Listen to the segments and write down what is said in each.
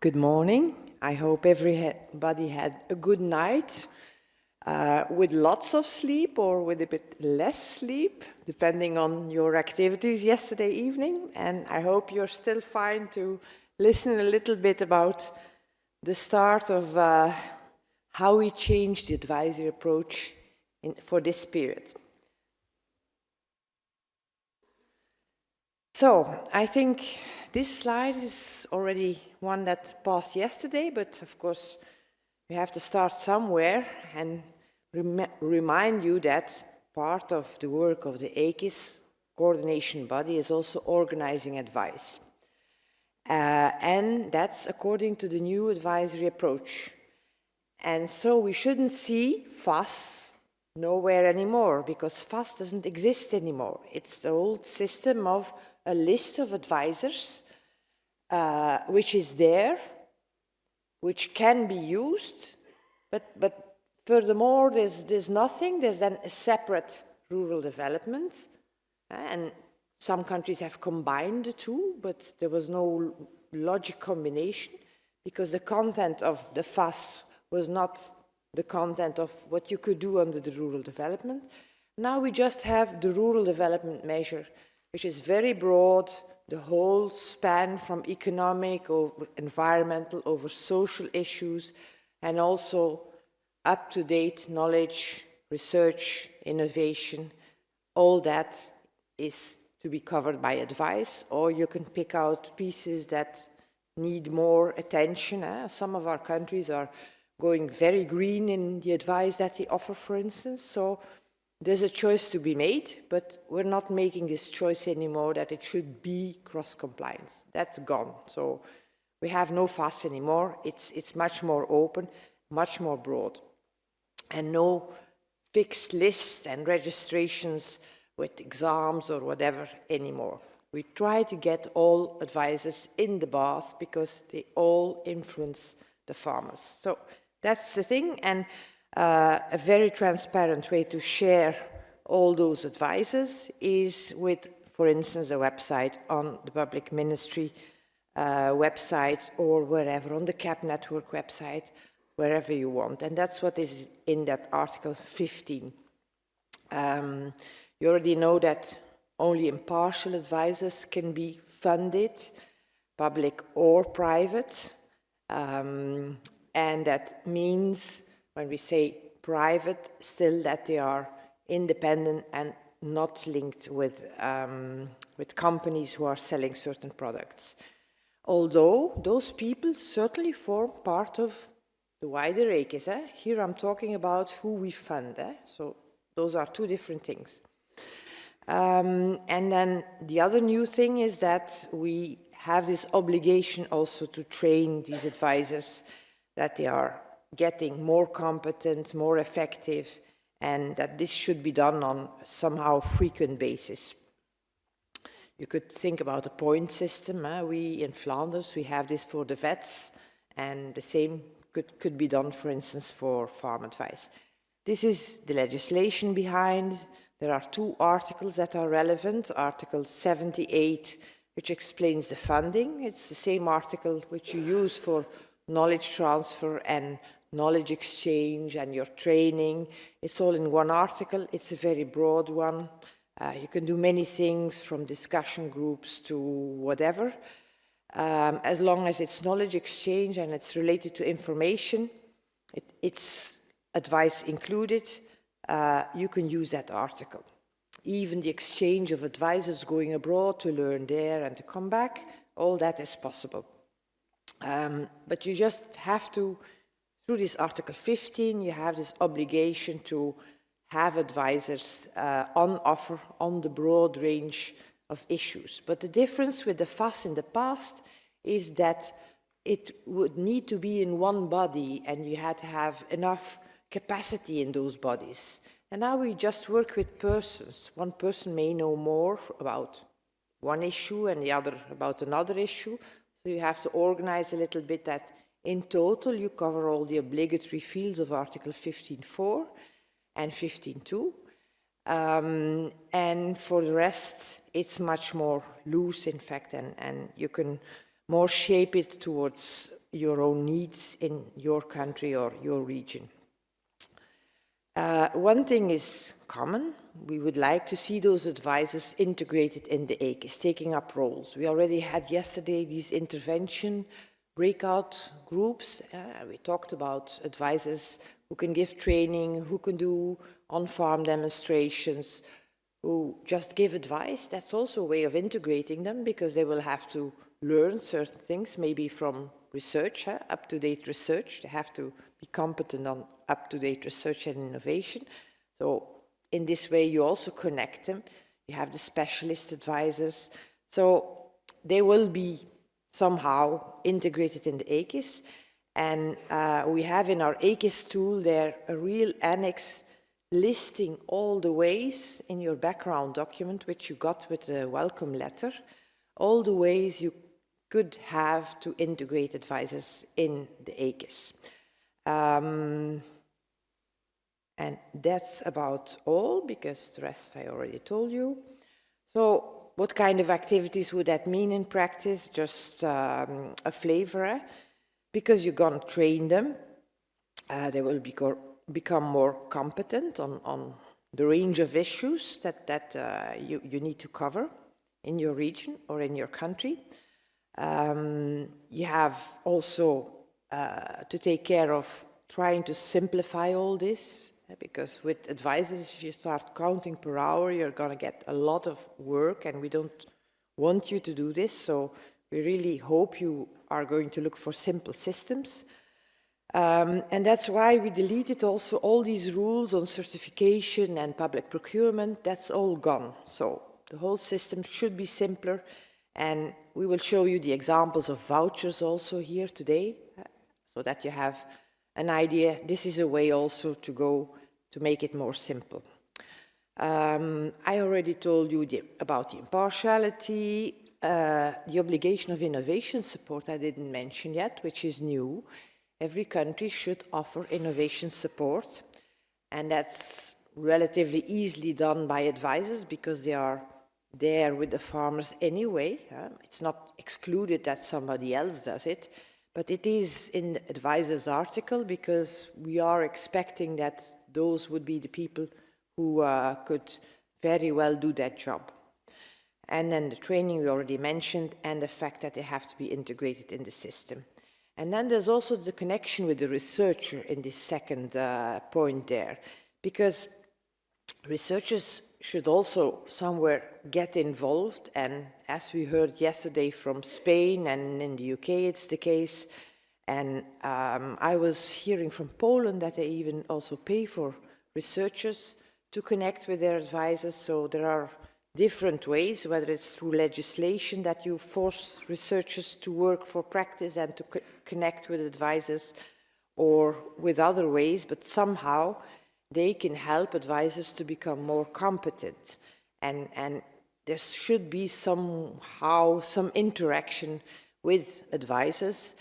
Good morning. I hope everybody had a good night with lots of sleep or with a bit less sleep, depending on your activities yesterday evening. And I hope you're still fine to listen a little bit about the start of how we changed the advisory approach for this period. So I think this slide is already one that passed yesterday, but of course we have to start somewhere and remind you that part of the work of the AKIS coordination body is also organizing advice. And that's according to the new advisory approach. And so we shouldn't see FAS nowhere anymore, because FAS doesn't exist anymore. It's the old system of a list of advisors, which is there, which can be used, but furthermore, there's nothing. There's then a separate rural development, and some countries have combined the two, but there was no logic combination, because the content of the FAS was not the content of what you could do under the rural development. Now we just have the rural development measure, which is very broad, the whole span from economic over environmental over social issues, and also up-to-date knowledge, research, innovation. All that is to be covered by advice, or you can pick out pieces that need more attention. Some of our countries are going very green in the advice that they offer, for instance. So there's a choice to be made, but we're not making this choice anymore that it should be cross-compliance. That's gone. So we have no FAS anymore. It's much more open, much more broad, and no fixed lists and registrations with exams or whatever anymore. We try to get all advisors in the bars because they all influence the farmers. So that's the thing, and a very transparent way to share all those advisors is with, for instance, a website on the public ministry website, or wherever, on the CAP network website, wherever you want. And that's what is in that Article 15. You already know that only impartial advisors can be funded, public or private. And that means, when we say private, still that they are independent and not linked with companies who are selling certain products. Although those people certainly form part of the wider AKIS. Here I'm talking about who we fund. So those are two different things. And then the other new thing is that we have this obligation also to train these advisors, that they are getting more competent, more effective, and that this should be done on somehow frequent basis. You could think about a point system. We in Flanders, we have this for the vets, and the same could be done, for instance, for farm advice. This is the legislation behind. There are two articles that are relevant. Article 78, which explains the funding. It's the same article which you use for knowledge transfer and knowledge exchange and your training. It's all in one article. It's a very broad one. You can do many things, from discussion groups to whatever. As long as it's knowledge exchange and it's related to information, it's advice included, you can use that article. Even the exchange of advisors going abroad to learn there and to come back, all that is possible. But you just have to, through this Article 15, you have this obligation to have advisors on offer on the broad range of issues. But the difference with the FAS in the past is that it would need to be in one body, and you had to have enough capacity in those bodies. And now we just work with persons. One person may know more about one issue and the other about another issue. So you have to organize a little bit that in total you cover all the obligatory fields of Article 15.4 and 15.2. And for the rest, it's much more loose, in fact, and you can more shape it towards your own needs in your country or your region. One thing is common. We would like to see those advisors integrated in the AKIS, taking up roles. We already had yesterday these intervention breakout groups. We talked about advisors who can give training, who can do on-farm demonstrations, who just give advice. That's also a way of integrating them, because they will have to learn certain things, maybe from research, up-to-date research. They have to be competent on up-to-date research and innovation. So in this way, you also connect them. You have the specialist advisors. So they will be somehow integrated in the AKIS. And we have in our AKIS tool there a real annex listing all the ways in your background document, which you got with the welcome letter, all the ways you could have to integrate advisors in the AKIS. And that's about all, because the rest I already told you. So what kind of activities would that mean in practice? Just a flavor, because you're going to train them. They will become more competent on the range of issues that you need to cover in your region or in your country. You have also to take care of trying to simplify all this, because with advisors, if you start counting per hour, you're going to get a lot of work, and we don't want you to do this. So we really hope you are going to look for simple systems. And that's why we deleted also all these rules on certification and public procurement. That's all gone. So the whole system should be simpler. And we will show you the examples of vouchers also here today, so that you have an idea. This is a way also to go to make it more simple. I already told you about the impartiality, the obligation of innovation support I didn't mention yet, which is new. Every country should offer innovation support, and that's relatively easily done by advisors, because they are there with the farmers anyway. It's not excluded that somebody else does it, but it is in the advisor's article, because we are expecting that those would be the people who could very well do that job. And then the training we already mentioned, and the fact that they have to be integrated in the system. And then there's also the connection with the researcher in this second point there, because researchers should also somewhere get involved. And as we heard yesterday from Spain, and in the UK it's the case, and I was hearing from Poland that they even also pay for researchers to connect with their advisors. So there are different ways, whether it's through legislation that you force researchers to work for practice and to connect with advisors, or with other ways, but somehow they can help advisors to become more competent. And there should be somehow some interaction with advisors.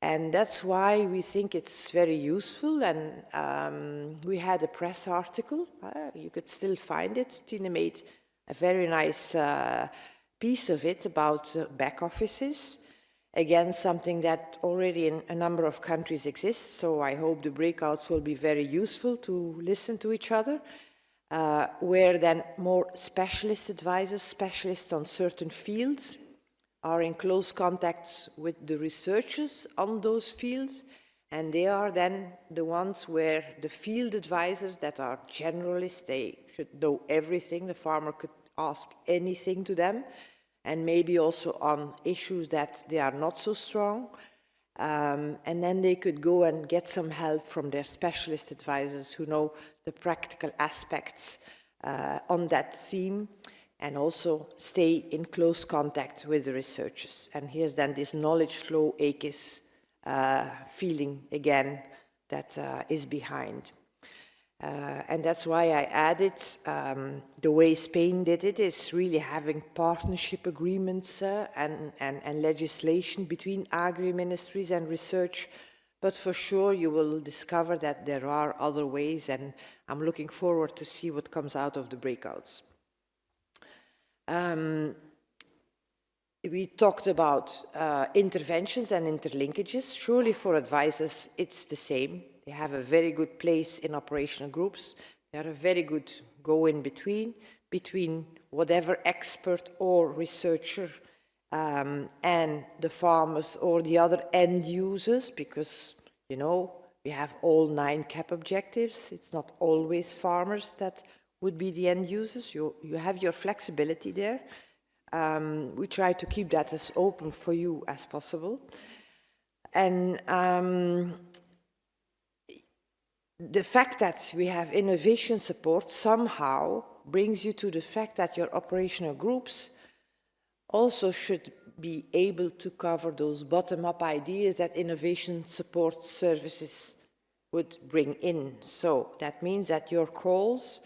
And that's why we think it's very useful. And we had a press article, you could still find it. Tina made a very nice piece of it about back offices. Again, something that already in a number of countries exists, so I hope the breakouts will be very useful to listen to each other, where then more specialist advisors, specialists on certain fields, are in close contact with the researchers on those fields, and they are then the ones where the field advisors that are generalists, they should know everything. The farmer could ask anything to them, and maybe also on issues that they are not so strong. And then they could go and get some help from their specialist advisors who know the practical aspects on that theme, and also stay in close contact with the researchers. And here's then this knowledge flow AKIS feeling again that is behind. And that's why I added, the way Spain did it is really having partnership agreements and legislation between agri-ministries and research. But for sure you will discover that there are other ways, and I'm looking forward to see what comes out of the breakouts. we talked about interventions and interlinkages. Surely for advisors, it's the same. They have a very good place in operational groups. They are a very good go-in-between, between whatever expert or researcher and the farmers or the other end users, because, you know, we have all 9 CAP objectives. It's not always farmers that would be the end users. You have your flexibility there. We try to keep that as open for you as possible. And the fact that we have innovation support somehow brings you to the fact that your operational groups also should be able to cover those bottom-up ideas that innovation support services would bring in. So that means that your calls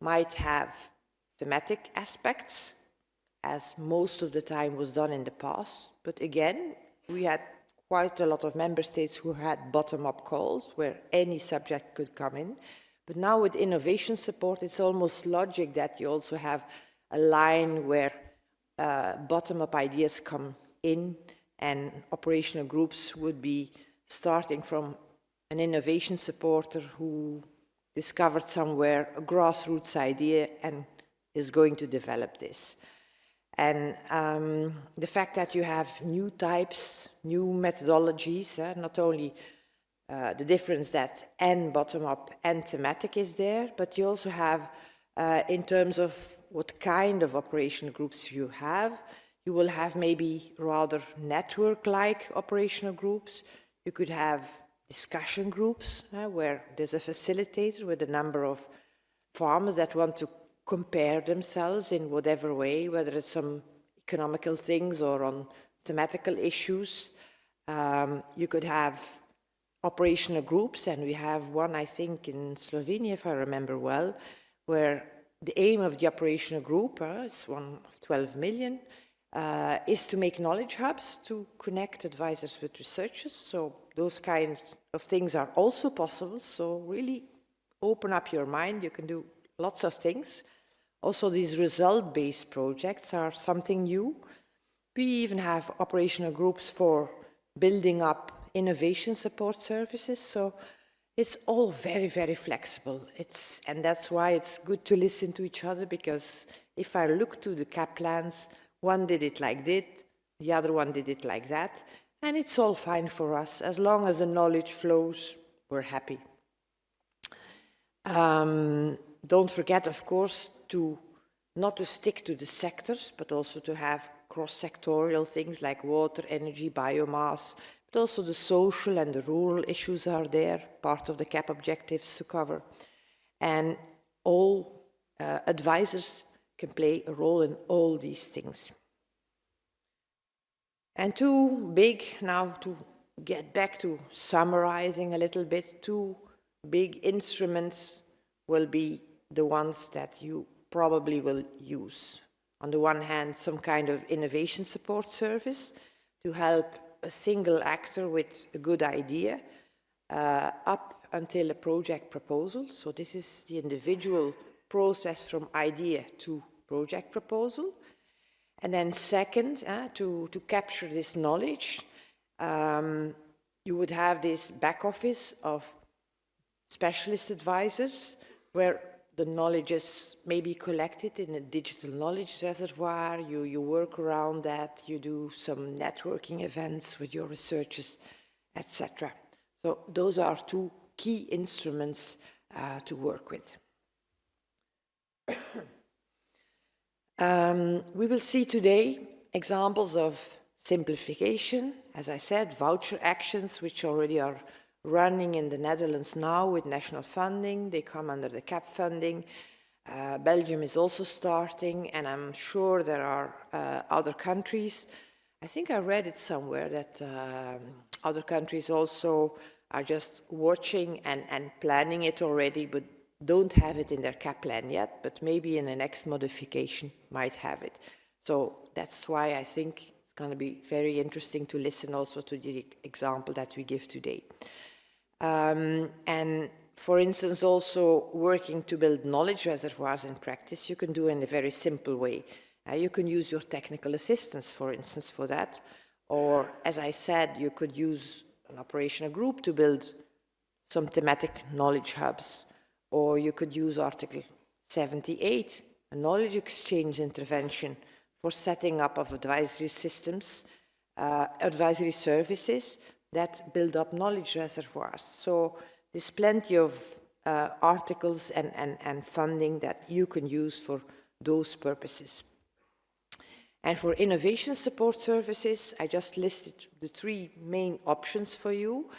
might have thematic aspects, as most of the time was done in the past. But again, we had quite a lot of member states who had bottom-up calls where any subject could come in. But now with innovation support, it's almost logic that you also have a line where bottom-up ideas come in, and operational groups would be starting from an innovation supporter who discovered somewhere a grassroots idea and is going to develop this. And the fact that you have new types, new methodologies, not only the difference that and bottom-up and thematic is there, but you also have, in terms of what kind of operational groups you have, you will have maybe rather network-like operational groups. You could have discussion groups where there's a facilitator with a number of farmers that want to compare themselves in whatever way, whether it's some economical things or on thematical issues. You could have operational groups, and we have one, I think, in Slovenia, if I remember well, where the aim of the operational group, it's one of 12 million, is to make knowledge hubs to connect advisors with researchers. So those kinds of things are also possible. So really open up your mind. You can do lots of things. Also, these result-based projects are something new. We even have operational groups for building up innovation support services. So it's all very, very flexible. And that's why it's good to listen to each other, because if I look to the CAP plans, one did it like this, the other one did it like that, and it's all fine for us. As long as the knowledge flows, we're happy. Don't forget, of course, not to stick to the sectors, but also to have cross-sectorial things like water, energy, biomass, but also the social and the rural issues are there, part of the CAP objectives to cover. And all advisors can play a role in all these things. And now to get back to summarizing a little bit, 2 big instruments will be the ones that you probably will use. On the one hand, some kind of innovation support service to help a single actor with a good idea up until a project proposal. So this is the individual process from idea to project proposal. And then second, to capture this knowledge, you would have this back office of specialist advisors where the knowledge is maybe collected in a digital knowledge reservoir. You work around that, you do some networking events with your researchers, etc. So those are 2 key instruments to work with. We will see today examples of simplification, as I said, voucher actions, which already are running in the Netherlands now with national funding. They come under the CAP funding. Belgium is also starting, and I'm sure there are other countries. I think I read it somewhere that other countries also are just watching and planning it already, but don't have it in their CAP plan yet, but maybe in the next modification might have it. So that's why I think it's going to be very interesting to listen also to the example that we give today. And for instance, also working to build knowledge reservoirs in practice, you can do in a very simple way. You can use your technical assistance, for instance, for that. Or, as I said, you could use an operational group to build some thematic knowledge hubs. Or you could use Article 78, a knowledge exchange intervention for setting up of advisory systems, advisory services that build up knowledge reservoirs. So there's plenty of articles and funding that you can use for those purposes. And for innovation support services, I just listed the 3 main options for you.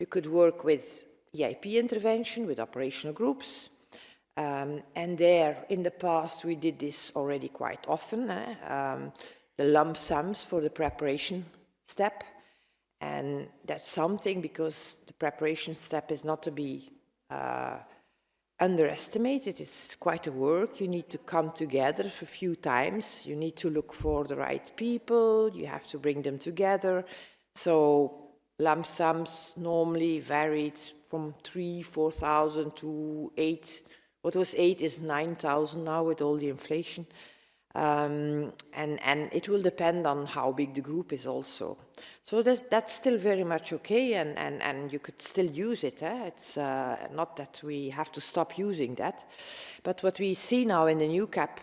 You could work with EIP intervention, with operational groups. And there, in the past, we did this already quite often, the lump sums for the preparation step. And that's something because the preparation step is not to be underestimated. It's quite a work. You need to come together a few times. You need to look for the right people. You have to bring them together. So lump sums normally varied from 3,000–4,000 to 8. What was 8 is 9,000 now with all the inflation. And it will depend on how big the group is also. So that's still very much okay, and you could still use it. It's not that we have to stop using that. But what we see now in the new CAP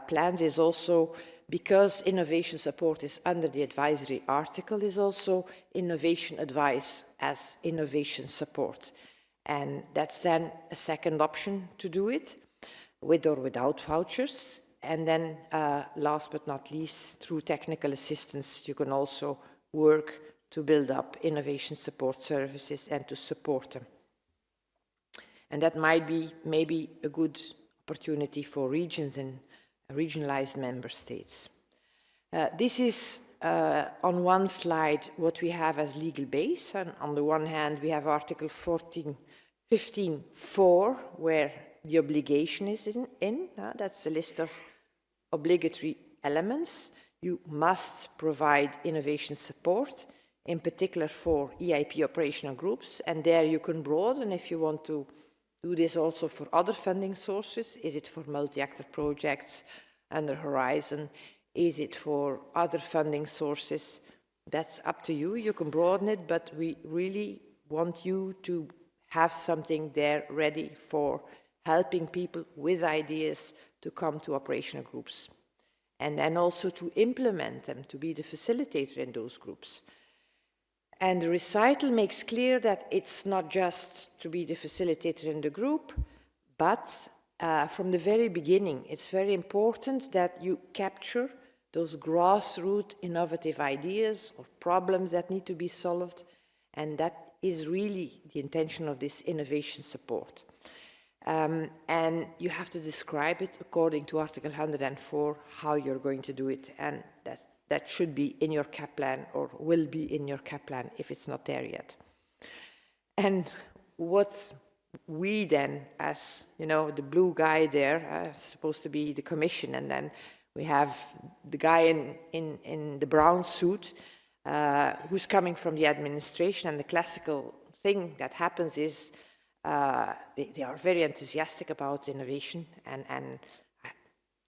plans is also, because innovation support is under the advisory article, is also innovation advice as innovation support. And that's then a second option to do it, with or without vouchers. And then, last but not least, through technical assistance, you can also work to build up innovation support services and to support them. And that might be maybe a good opportunity for regions and regionalized member states. This is on one slide what we have as legal base. And on the one hand, we have Article 15.4, where the obligation is in. That's the list of obligatory elements. You must provide innovation support, in particular for EIP operational groups, and there you can broaden if you want to do this also for other funding sources. Is it for multi-actor projects under Horizon? Is it for other funding sources? That's up to you. You can broaden it, but we really want you to have something there ready for helping people with ideas to come to operational groups, and then also to implement them, to be the facilitator in those groups. And the recital makes clear that it's not just to be the facilitator in the group, but from the very beginning, it's very important that you capture those grassroots innovative ideas or problems that need to be solved, and that is really the intention of this innovation support. And you have to describe it according to Article 104, how you're going to do it, and that should be in your CAP plan, or will be in your CAP plan if it's not there yet. And what we then, as you know, the blue guy there, supposed to be the Commission, and then we have the guy in the brown suit who's coming from the administration, and the classical thing that happens is they are very enthusiastic about innovation, and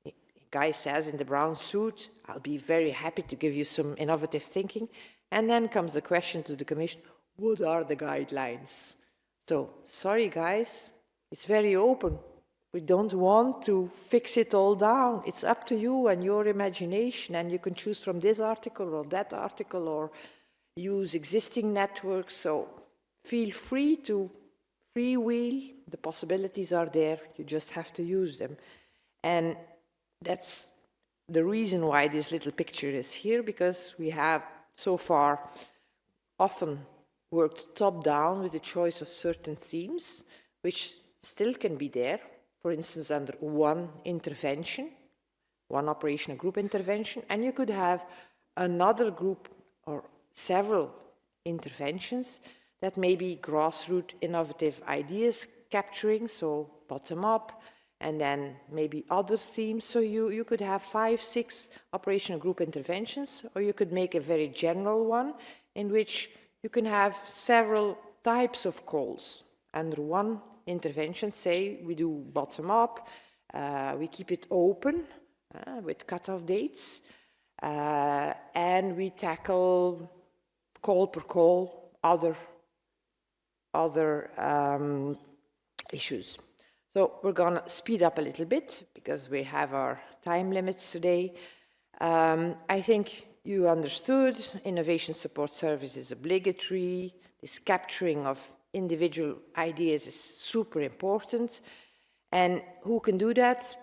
the guy says in the brown suit, I'll be very happy to give you some innovative thinking. And then comes the question to the Commission, what are the guidelines? So, sorry guys, it's very open. We don't want to fix it all down. It's up to you and your imagination, and you can choose from this article or that article, or use existing networks. So feel free to freewheel. The possibilities are there. You just have to use them. And that's the reason why this little picture is here, because we have so far often worked top-down with the choice of certain themes, which still can be there, for instance, under one intervention, one operational group intervention, and you could have another group or several interventions that may be grassroots innovative ideas capturing, so bottom-up, and then maybe other themes. So you could have 5, 6 operational group interventions, or you could make a very general one in which you can have several types of calls under one intervention. Say we do bottom-up, we keep it open, with cutoff dates. And we tackle call per call other issues. So we're going to speed up a little bit because we have our time limits today. I think you understood innovation support service is obligatory. This capturing of individual ideas is super important. And who can do that?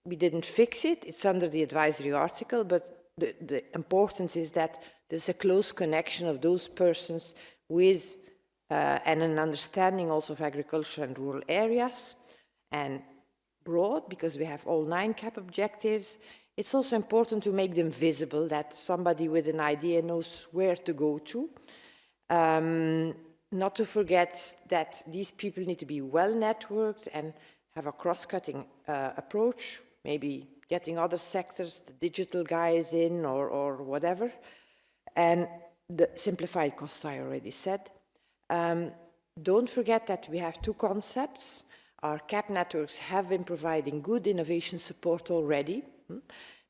We didn't fix it. It's under the advisory article, but the importance is that there's a close connection of those persons with and an understanding also of agriculture and rural areas and broad, because we have all 9 CAP objectives. It's also important to make them visible, that somebody with an idea knows where to go to. Not to forget that these people need to be well networked and have a cross-cutting approach, maybe getting other sectors, the digital guys in or whatever. And the simplified cost I already said. Don't forget that we have 2 concepts. Our CAP networks have been providing good innovation support already,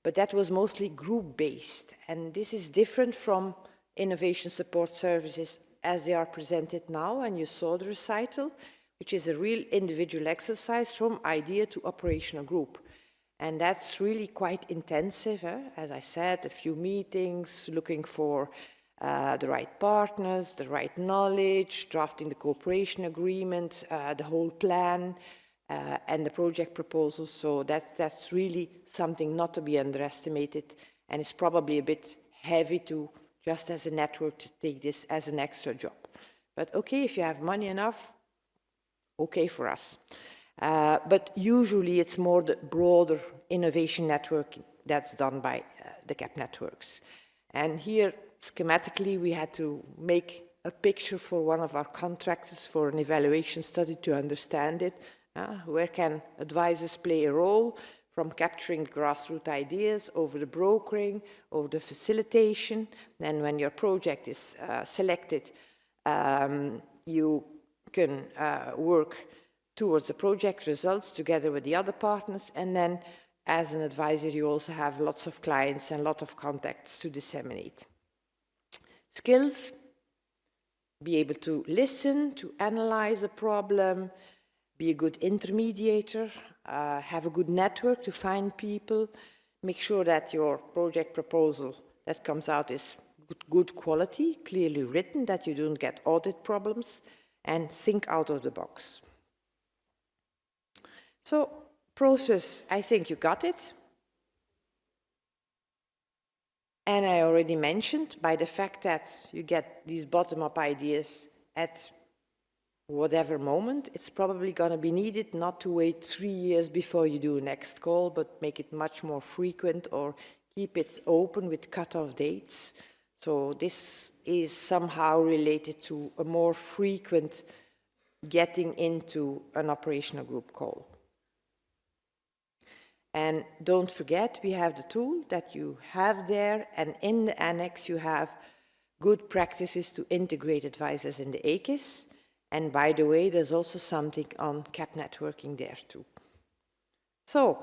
but that was mostly group-based. And this is different from innovation support services as they are presented now, and you saw the recital, which is a real individual exercise from idea to operational group. And that's really quite intensive, as I said, a few meetings, looking for the right partners, the right knowledge, drafting the cooperation agreement, the whole plan, and the project proposals. So that's really something not to be underestimated, and it's probably a bit heavy to just as a network to take this as an extra job. But okay, if you have money enough, okay for us. But usually it's more the broader innovation network that's done by the CAP networks. And here, schematically, we had to make a picture for one of our contractors for an evaluation study to understand it. Where can advisors play a role, from capturing grassroots ideas over the brokering, over the facilitation. Then when your project is selected, you can work towards the project results together with the other partners. And then as an advisor, you also have lots of clients and a lot of contacts to disseminate. Skills: be able to listen, to analyze a problem, be a good intermediator, have a good network to find people, make sure that your project proposal that comes out is good quality, clearly written, that you don't get audit problems, and think out of the box. So, process, I think you got it. And I already mentioned, by the fact that you get these bottom-up ideas at whatever moment, it's probably going to be needed not to wait 3 years before you do a next call, but make it much more frequent or keep it open with cut-off dates. So this is somehow related to a more frequent getting into an operational group call. And don't forget, we have the tool that you have there, and in the annex you have good practices to integrate advisors in the AKIS. And by the way, there's also something on CAP networking there too. So,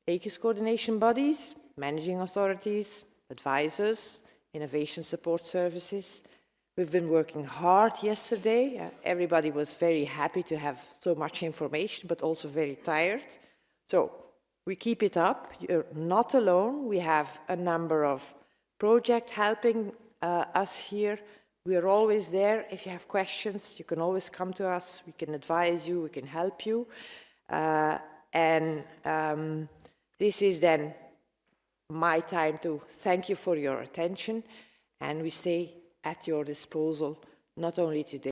AKIS coordination bodies, managing authorities, advisors, innovation support services. We've been working hard yesterday. Everybody was very happy to have so much information, but also very tired. So, we keep it up. You're not alone. We have a number of projects helping us here. We are always there. If you have questions, you can always come to us. We can advise you. We can help you. This is then my time to thank you for your attention. And we stay at your disposal, not only today,